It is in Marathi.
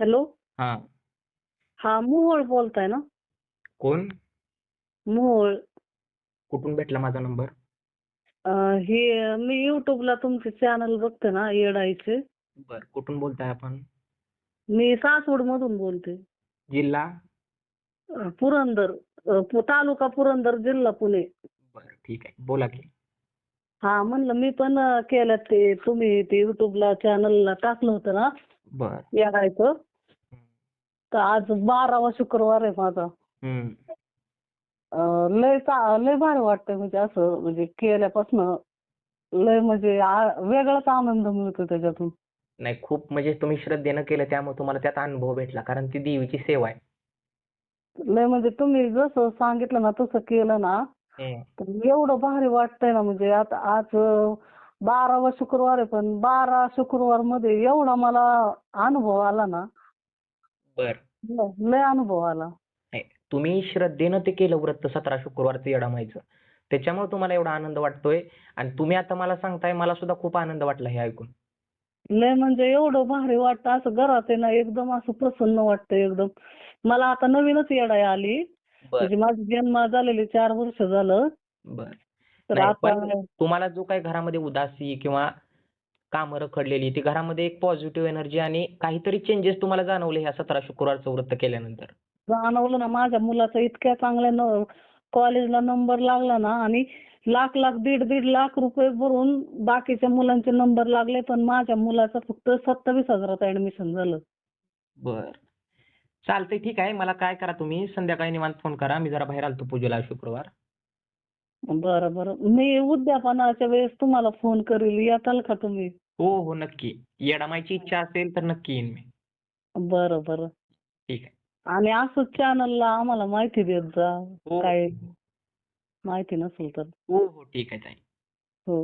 हॅलो. हा. हा, मोहोळ बोलताय ना? कोण? मोहोळ. कुठून भेटला माझा नंबर? हे मी युट्यूबला तुमचे चॅनल बघते ना, येडाईचे. बर, कुठून बोलताय आपण? मी सासवड मधून बोलते. जिल्हा? पुरंदर. तालुका पुरंदर, जिल्हा पुणे. बर, ठीक आहे, बोला की. हा, म्हणलं मी पण केलं ते तुम्ही ते युट्यूबला चॅनलला टाकलं होतं ना बर. येडाईचं. तर आज 12वा शुक्रवार आहे माझा. हम्म. लय भारी वाटतंय, म्हणजे असं म्हणजे केल्यापासनं लय म्हणजे वेगळाच आनंद मिळतो त्याच्यातून. नाही, खूप म्हणजे तुम्ही श्रद्धेनं केलं त्यामुळे तुम्हाला त्यात अनुभव भेटला, कारण ती देवीची सेवा आहे. लय म्हणजे तुम्ही जसं सांगितलं ना तसं केलं ना, हम्म. तर एवढं भारी वाटतंय ना. म्हणजे आता आज 12वा शुक्रवार आहे, पण 12 शुक्रवार मध्ये एवढा मला अनुभव आला ना. बर. लय अनुभव आला. नाही, तुम्ही श्रद्धेनं ते केलं व्रत 17 शुक्रवारचं येडामाईचं, त्याच्यामुळे तुम्हाला एवढा आनंद वाटतोय. आणि तुम्ही आता मला सांगताय, मला सुद्धा खूप आनंद वाटला हे ऐकून. लय म्हणजे एवढं भारी वाटतं, असं घरात आहे ना एकदम असं प्रसन्न वाटतं एकदम. मला आता नवीनच येडाई आली, बर. म्हणजे माझा जन्म झालेले 4 वर्ष झालं. बर. तर नाही, आता पण तुम्हाला जो काही घरामध्ये उदासी किंवा कामं रखडलेली, ती घरामध्ये एक पॉझिटिव्ह एनर्जी आणि काहीतरी चेंजेस तुम्हाला जाणवले ह्या 17 शुक्रवारचं व्रत केल्यानंतर? जाणवलं ना. माझ्या मुलाचा इतक्या चांगल्या कॉलेजला नंबर लागला ना, आणि लाख लाख दीड लाख रुपये भरून बाकीच्या मुलांचे नंबर लागले, पण माझ्या मुलाचं फक्त 27,000त ऍडमिशन झालं. बर. चालतंय, ठीक आहे. मला काय करा, तुम्ही संध्याकाळी निवांत फोन करा. मी जरा बाहेर आलतो पूजेला आज शुक्रवार. बरं बरं, मी उद्यापनाच्या वेळेस तुम्हाला फोन करेल, येताल का तुम्ही? हो हो, नक्की. येडामाईची इच्छा असेल तर नक्की येईन मी. बरं बरं. ठीक आहे. आणि असंच चॅनलला आम्हाला माहिती देत जा, हो काय माहिती नसेल तर. हो हो, ठीक आहे ताई. हो.